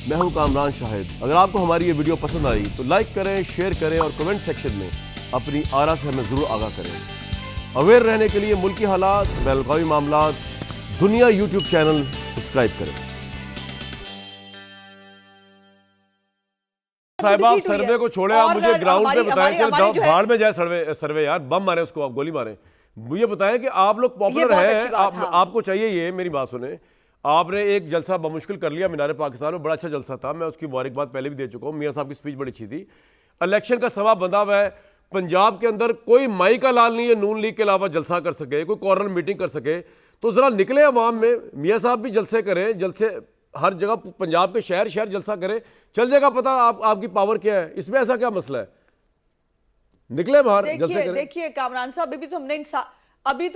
मैं हूं कामरान शाहिद। अगर आपको हमारी ये वीडियो पसंद आई तो लाइक करें, शेयर करें और कमेंट सेक्शन में अपनी आरा से हमें ज़रूर आगाह करें। अवेयर रहने के लिए मुल्की हालात, बैनुल-अक़वामी मामलात, दुनिया यूट्यूब चैनल सब्सक्राइब करें। साहिब आप सर्वे को छोड़े, आप मुझे ग्राउंड पे बताएं कि भाड़ में जाए सर्वे यार, बम मारे उसको, आप गोली मारें। मुझे बताएं कि आप लोग पॉपुलर हैं, आपको चाहिए ये, मेरी बात सुने। आपने एक जलसा बमुश्किल कर लिया मीनार पाकिस्तान में, बड़ा अच्छा जलसा था, मैं उसकी मुबारकबाद पहले भी दे चुका हूँ। मियाँ साहब की स्पीच बड़ी अच्छी थी। इलेक्शन का समा बंधा हुआ है, पंजाब के अंदर कोई माई का लाल नहीं है नून लीग के अलावा जलसा कर सके, कोई कॉर्नर मीटिंग कर सके। तो जरा निकले अवाम में, मियाँ साहब भी जलसे करें, जलसे हर जगह पंजाब के शहर शहर जलसा करें, चल जाएगा पता आपकी पावर क्या है। इसमें ऐसा क्या मसला है, निकले बाहर जलसे करें। देखिए कामरान साहब, अभी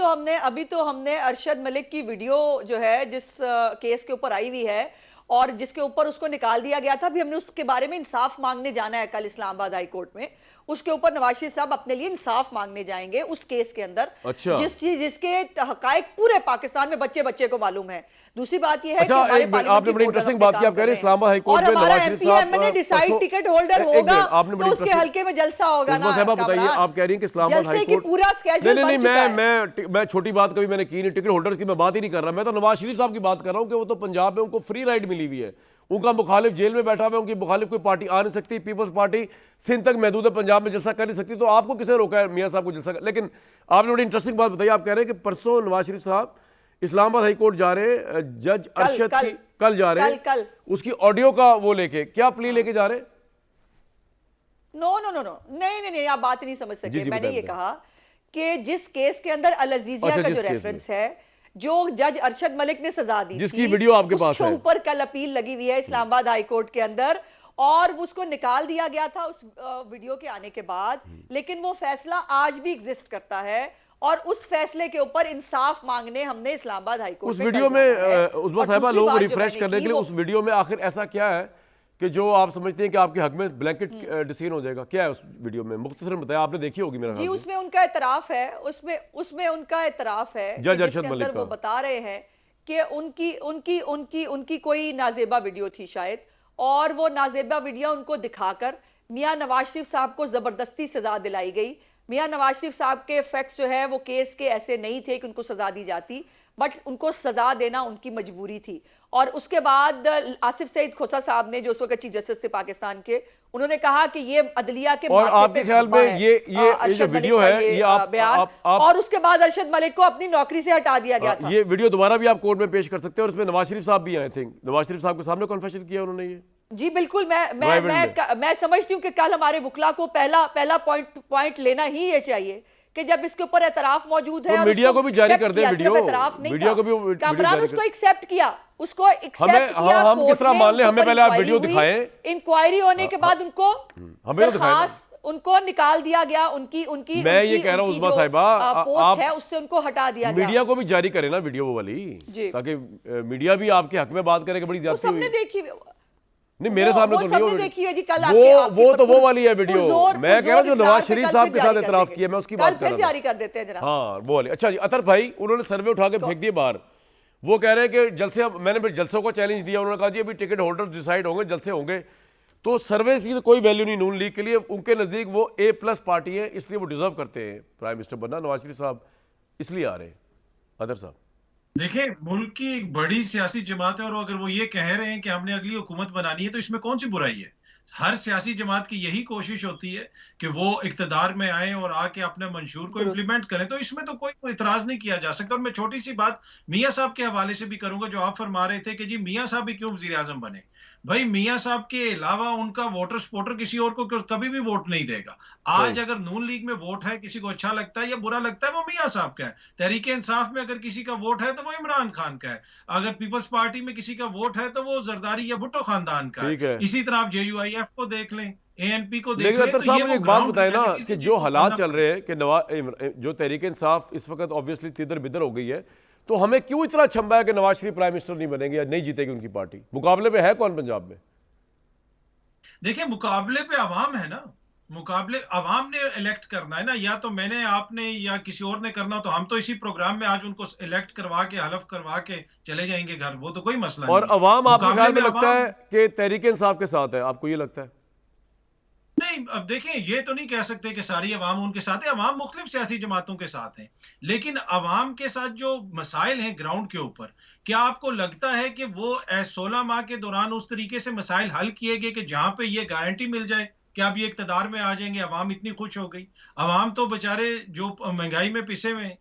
तो हमने अरशद मलिक की वीडियो जो है जिस केस के ऊपर आई हुई है और जिसके ऊपर उसको निकाल दिया गया था, अभी हमने उसके बारे में इंसाफ मांगने जाना है कल इस्लामाबाद हाई कोर्ट में। उसके ऊपर नवाज शरीफ साहब अपने लिए इंसाफ मांगने जाएंगे उस केस के अंदर। अच्छा। जिसके हकायक पूरे पाकिस्तान में बच्चे बच्चे को मालूम है। दूसरी बात यह है कि आपने बड़ी इंटरेस्टिंग बात की, आप कह रहे हैं इस्लामाबाद हाई कोर्ट में नवाज शरीफ साहब डिसाइड टिकट होल्डर होगा तो उसके हल्के में जलसा होगा ना। बताइए, आप कह रही हैं कि इस्लामाबाद हाई कोर्ट पूरा स्केड्यूल बन चुका है। मैं छोटी बात कभी मैंने की नहीं, टिकट होल्डर्स की मैं बात ही नहीं कर रहा। मैं तो नवाज शरीफ साहब की बात कर रहा हूं कि वो तो पंजाब में उनको फ्री राइड मिली हुई है, उनका मुखालिफ जेल में बैठा हुआ है, उनकी मुखालिफ कोई पार्टी आ नहीं सकती, पीपल्स पार्टी सिंध तक महदूद है, पंजाब में जलसा कर नहीं सकती। तो आपको किसने रोका है मियाँ साहब को जलसा कर? लेकिन आपने बड़ी इंटरेस्टिंग बात बताई, आप कह रहे हैं कि परसों नवाज शरीफ साहब इस्लामाबाद हाई कोर्ट जा रहे हैं, जज अरशद की कल जा रहे हैं, उसकी ऑडियो का वो लेके, क्या प्ली लेके जा रहे हैं? नो, नहीं, आप बात नहीं समझ सके। मैंने ये कहा कि जिस केस के अंदर अल अजीजिया का जो रेफरेंस है, जो जज अरशद मलिक ने सजा दी, जिसकी वीडियो आपके पास है, ऊपर कल अपील लगी हुई है इस्लामाबाद हाई कोर्ट के अंदर, और उसको निकाल दिया गया था उस वीडियो के आने के बाद, लेकिन वो फैसला आज भी एग्जिस्ट करता है और उस फैसले के ऊपर इंसाफ मांगने हमने इस्लामाबाद हाई कोर्ट उस वीडियो में उस्मा साहिबा लोगों को रिफ्रेश करने के लिए उस वीडियो में आखिर ऐसा क्या है कि जो आप समझते हैं कि आपके हक में ब्लैंकेट डिसीजन हो जाएगा? क्या है उस वीडियो में, मुख्तसरन बताया, आपने देखी होगी मेरा जी। उसमें उनका एतराफ है, उसमें उनका एतराफ है, जज अरशद मलिक का। वो बता रहे हैं कि उनकी कोई नाजेबा वीडियो थी शायद, और वो नाजेबा वीडियो उनको दिखाकर मियां नवाज शरीफ साहब को जबरदस्ती सजा दिलाई गई। मियां नवाज शरीफ साहब के फैक्ट्स जो है वो केस के ऐसे नहीं थे कि उनको सजा दी जाती, बट उनको सजा देना उनकी मजबूरी थी। और उसके बाद आसिफ सईद खोसा साहब ने, जो उस वक्त चीफ जस्टिस थे पाकिस्तान के, उन्होंने कहा कि ये अदलिया के और आपके ख्याल में ये जो वीडियो है ये आप और उसके बाद अरशद मलिक को अपनी नौकरी से हटा दिया गया था। ये वीडियो दोबारा भी आप कोर्ट में पेश कर सकते हैं और उसमें नवाज शरीफ साहब भी आई थिंक नवाज शरीफ साहब के सामने कन्फेशन किया उन्होंने ये। जी बिल्कुल, मैं समझती हूँ कि कल हमारे वुकला को पहला पॉइंट लेना ही ये चाहिए कि जब इसके ऊपर एतराफ मौजूद है, तो मीडिया को भी जारी कर दे वीडियो, मीडिया को भी कामरान उसको एक्सेप्ट किया, हम किस तरह मान ले? हमें पहले आप वीडियो दिखाएं। इंक्वायरी होने के बाद उनको निकाल दिया गया। उनकी मैं ये कह रहा हूँ उस्मा साहिबा, पोस्ट है उससे उनको हटा दिया गया। मीडिया को भी जारी करे ना वीडियो वो वाली, ताकि मीडिया भी आपके हक में बात करे कि बड़ी ज्यादती हुई। देखी नहीं, मेरे सामने तो नहीं देखी है जी कल वो तो वो वाली है वीडियो। मैं कह रहा हूँ जो नवाज शरीफ साहब के साथ एतराफ किया, मैं उसकी बात कर रहा हूँ, जारी कर देते हैं जरा। हाँ वो वाली। अच्छा जी, अतर भाई उन्होंने सर्वे उठा के फेंक दिए बाहर। वो कह रहे हैं कि जलसे, मैंने जलसों को चैलेंज दिया, उन्होंने कहा जी अभी टिकट होल्डर डिसाइड होंगे, जलसे होंगे, तो सर्वे की तो कोई वैल्यू नहीं नून लीग के लिए। उनके नजदीक वो A+ पार्टी है, इसलिए वो डिजर्व करते हैं प्राइम मिनिस्टर बनना। नवाज शरीफ साहब इसलिए आ रहे हैं। अदर साहब देखिए, मुल्क की एक बड़ी सियासी जमात है और अगर वो ये कह रहे हैं कि हमने अगली हुकूमत बनानी है तो इसमें कौन सी बुराई है? हर सियासी जमात की यही कोशिश होती है कि वो इक्तदार में आए और आके अपने मंशूर को इम्प्लीमेंट करें, तो इसमें तो कोई इतराज नहीं किया जा सकता। और मैं छोटी सी बात मियाँ साहब के हवाले से भी करूंगा, जो आप फरमा रहे थे कि जी मियाँ साहब भी क्यों वजीर आजम बने। भाई मियाँ साहब के अलावा उनका वोटर सपोर्टर किसी और को कभी भी वोट नहीं देगा। आज अगर नून लीग में वोट है, किसी को अच्छा लगता है या बुरा लगता है, वो मियाँ साहब का है। तहरीक इंसाफ में अगर किसी का वोट है तो वो इमरान खान का है। अगर पीपल्स पार्टी में किसी का वोट है तो वो जरदारी या भुट्टो खानदान का है। इसी तरह आप JUIF को देख लें, ANP को देख लें। तो मुझे एक बात बताए ना कि जो हालात चल रहे हैं कि जो तहरीक इंसाफ इस वक्त ऑब्वियसली तिदर बिदर हो गई है, तो हमें क्यों इतना छंबा है कि नवाज शरीफ प्राइम मिनिस्टर नहीं बनेंगे या नहीं जीतेगी उनकी पार्टी? मुकाबले पे है कौन पंजाब में? देखिए, मुकाबले पे आवाम है ना। मुकाबले अवाम ने इलेक्ट करना है ना, या तो मैंने आपने या किसी और ने करना, तो हम तो इसी प्रोग्राम में आज उनको इलेक्ट करवा के हलफ करवा के चले जाएंगे घर, वो तो कोई मसला और नहीं है। अवाम आपके ख्याल में मुकाबले लगता अवाम है कि तहरीक इंसाफ के साथ है, आपको ये लगता है? नहीं, अब देखें, ये तो नहीं कह सकते कि सारी अवाम उनके साथ है। अवाम मुख्तलिफ सियासी जमातों के साथ है, लेकिन अवाम के साथ जो मसाइल हैं ग्राउंड के ऊपर, क्या आपको लगता है कि वो 16 माह के दौरान उस तरीके से मसाइल हल किए गए कि जहां पे ये गारंटी मिल जाए कि आप ये इक्तदार में आ जाएंगे, अवाम इतनी खुश हो गई? अवाम तो बेचारे जो महंगाई में पिसे हुए हैं।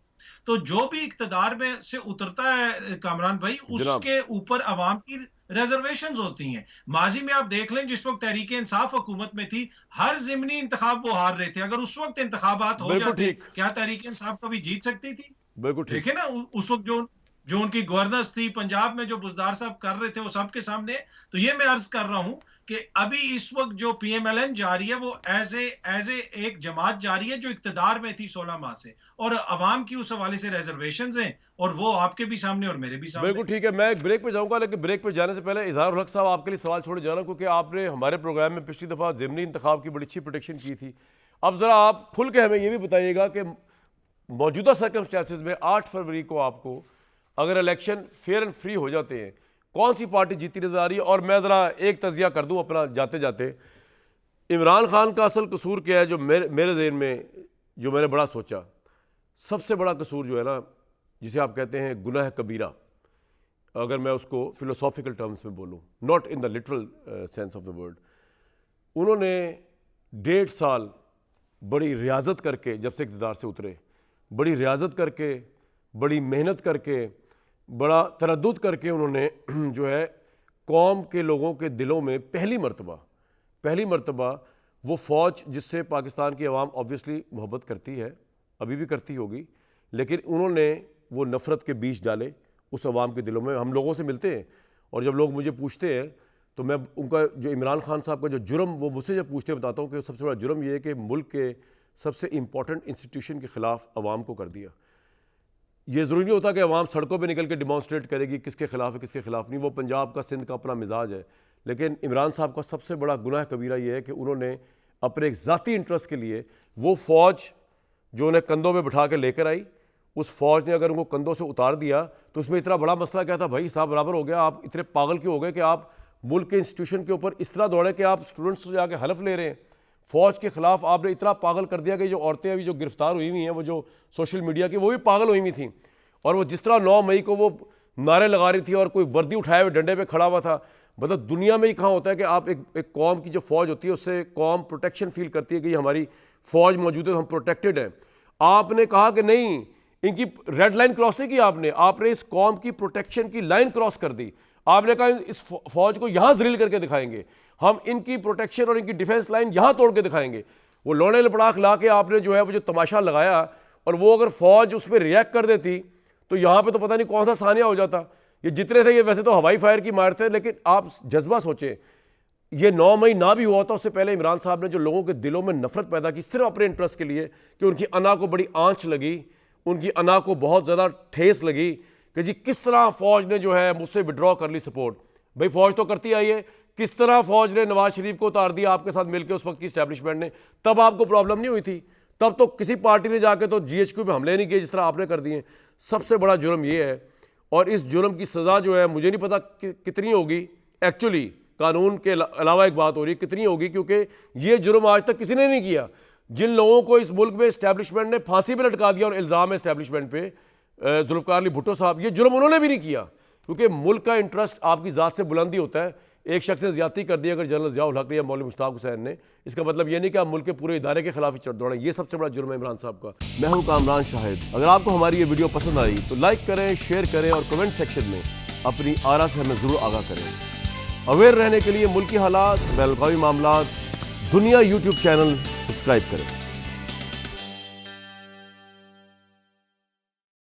तो जो भी इक्तदार में से उतरता है कामरान भाई, जनाब उसके ऊपर अवाम की रिजर्वेशंस होती हैं। माजी में आप देख लें, जिस वक्त तहरीक इंसाफ हुकूमत में थी, हर ज़िमनी इंतखाब वो हार रहे थे। अगर उस वक्त इंतखाबात हो बिल्कुल जाते, ठीक, क्या तहरीक इंसाफ कभी जीत सकती थी? बिल्कुल ठीक। देखे ना, उस वक्त जो जो उनकी गवर्नेंस थी पंजाब में, जो बुजदार साहब कर रहे थे, वो सबके सामने। तो ये मैं अर्ज कर रहा हूं कि अभी इस वक्त जो पीएमएलएन जा रही है, वो एज ए एक जमात जा रही है जो इक्तदार में थी 16 माह से, और अवाम की उस हवाले से रिजर्वेशंस हैं, और वो आपके भी सामने और मेरे भी सामने। बिल्कुल ठीक है, मैं एक ब्रेक पे जाऊंगा, लेकिन ब्रेक पे जाने से पहले इजहार हक साहब आपके लिए सवाल छोड़े जा रहा हूं, क्योंकि आपने हमारे प्रोग्राम में पिछली दफ़ा ज़िमनी इंतखाब की बड़ी अच्छी प्रोटेक्शन की थी। अब ज़रा आप खुल के हमें ये भी बताइएगा कि मौजूदा सर्कमस्टेंसेस में 8 फरवरी को आपको अगर इलेक्शन फेयर एंड फ्री हो जाते हैं, कौन सी पार्टी जीती नजर आ रही है? और मैं ज़रा एक तजिया कर दूं अपना जाते जाते, इमरान खान का असल कसूर क्या है जो मेरे ज़हन में, जो मैंने बड़ा सोचा, सबसे बड़ा कसूर जो है ना, जिसे आप कहते हैं गुनाह कबीरा, अगर मैं उसको फ़िलोसॉफिकल टर्म्स में बोलूँ, not in the literal sense of the word, उन्होंने 1.5 साल बड़ी रियाजत करके, जब से इक़्तिदार से उतरे, बड़ी रियाजत करके, बड़ी मेहनत करके, बड़ा तरद्दुद करके उन्होंने जो है कौम के लोगों के दिलों में पहली मर्तबा वो फ़ौज, जिससे पाकिस्तान की आवाम ऑब्वियसली मोहब्बत करती है, अभी भी करती होगी, लेकिन उन्होंने वो नफ़रत के बीज डाले उस आवाम के दिलों में। हम लोगों से मिलते हैं और जब लोग मुझे पूछते हैं तो मैं उनका जो इमरान खान साहब का जो जुर्म, वो मुझसे जब पूछते हैं, बताता हूँ कि सबसे बड़ा जुर्म ये है कि मुल्क के सबसे इम्पॉर्टेंट इंस्टीट्यूशन के ख़िलाफ़ आवाम को कर दिया। ये ज़रूरी नहीं होता कि अवाम सड़कों पे निकल के डिमॉन्स्ट्रेट करेगी किसके खिलाफ है किसके खिलाफ नहीं, वो पंजाब का, सिंध का अपना मिजाज है। लेकिन इमरान साहब का सबसे बड़ा गुनाह कबीरा ये है कि उन्होंने अपने एक ज़ाती इंटरेस्ट के लिए वो फ़ौज जो उन्हें कंधों में बिठा के लेकर आई, उस फ़ौज ने अगर उनको कंधों से उतार दिया तो उसमें इतना बड़ा मसला क्या था? भाई साहब बराबर हो गया, आप इतने पागल क्यों हो गए कि आप मुल्क के इंस्टीट्यूशन के ऊपर इस तरह दौड़े कि आप स्टूडेंट्स से जाके हलफ ले रहे हैं? फ़ौज के ख़िलाफ़ आपने इतना पागल कर दिया कि जो औरतें अभी जो गिरफ्तार हुई हुई हैं, वो जो सोशल मीडिया की, वो भी पागल हुई हुई थी। और वो जिस तरह 9 मई को वो नारे लगा रही थी और कोई वर्दी उठाए हुए डंडे पे खड़ा हुआ था, मतलब दुनिया में ही कहाँ होता है कि आप एक कौम की जो फ़ौज होती है उससे कौम प्रोटेक्शन फील करती है कि हमारी फ़ौज मौजूद है, हम प्रोटेक्टेड हैं। आपने कहा कि नहीं, इनकी रेड लाइन क्रॉस नहीं की आपने इस कौम की प्रोटेक्शन की लाइन क्रॉस कर दी। आपने कहा इस फ़ौज को यहाँ ज़लील करके दिखाएंगे, हम इनकी प्रोटेक्शन और इनकी डिफेंस लाइन यहाँ तोड़ के दिखाएंगे। वो लौड़े लपड़ाख ला के आपने जो है वो जो तमाशा लगाया, और वो अगर फ़ौज उस पर रिएक्ट कर देती तो यहाँ पे तो पता नहीं कौन सा सानिया हो जाता। ये जितने थे ये वैसे तो हवाई फायर की मार थे, लेकिन आप जज्बा सोचें, ये 9 मई ना भी हुआ था, उससे पहले इमरान साहब ने जो लोगों के दिलों में नफरत पैदा की सिर्फ अपने इंटरेस्ट के लिए, कि उनकी अना को बड़ी आंच लगी, उनकी अना को बहुत ज़्यादा ठेस लगी कि जी किस तरह फ़ौज ने जो है मुझसे विड्रॉ कर ली सपोर्ट। भाई फ़ौज तो करती आई है, किस तरह फ़ौज ने नवाज शरीफ को उतार दिया आपके साथ मिलकर उस वक्त की इस्टेब्लिशमेंट ने, तब आपको प्रॉब्लम नहीं हुई थी, तब तो किसी पार्टी ने जाके तो GHQ पे हमले नहीं किए जिस तरह आपने कर दिए। सबसे बड़ा जुर्म ये है, और इस जुर्म की सज़ा जो है मुझे नहीं पता कितनी होगी, एक्चुअली कानून के अलावा एक बात हो रही है कितनी होगी, क्योंकि ये जुर्म आज तक किसी ने नहीं किया। जिन लोगों को इस मुल्क में इस्टेब्लिशमेंट ने फांसी पे लटका दिया और इल्ज़ाम है इस्टेब्लिशमेंट पे, जुल्फ़िकार अली भुट्टो साहब, ये जुर्म उन्होंने भी नहीं किया, क्योंकि मुल्क का इंटरेस्ट आपकी ज़ात से बुलंदी होता है। एक शख्स ने ज़्यादती कर दी अगर जनरल ज़िया उल हक या मौलवी मुश्ताक हुसैन ने, इसका मतलब ये नहीं कि आप मुल्क के पूरे इदारे के खिलाफ ही चढ़ दौड़ें। ये सबसे बड़ा जुर्म है इमरान साहब का। मैं हूं कामरान शाहिद। अगर आपको हमारी ये वीडियो पसंद आई तो लाइक करें, शेयर करें और कमेंट सेक्शन में अपनी आरा से हमें ज़रूर आगाह करें। अवेयर रहने के लिए मुल्की हालात, बैनुल-अक़वामी मामलात, दुनिया यूट्यूब चैनल सब्सक्राइब करें।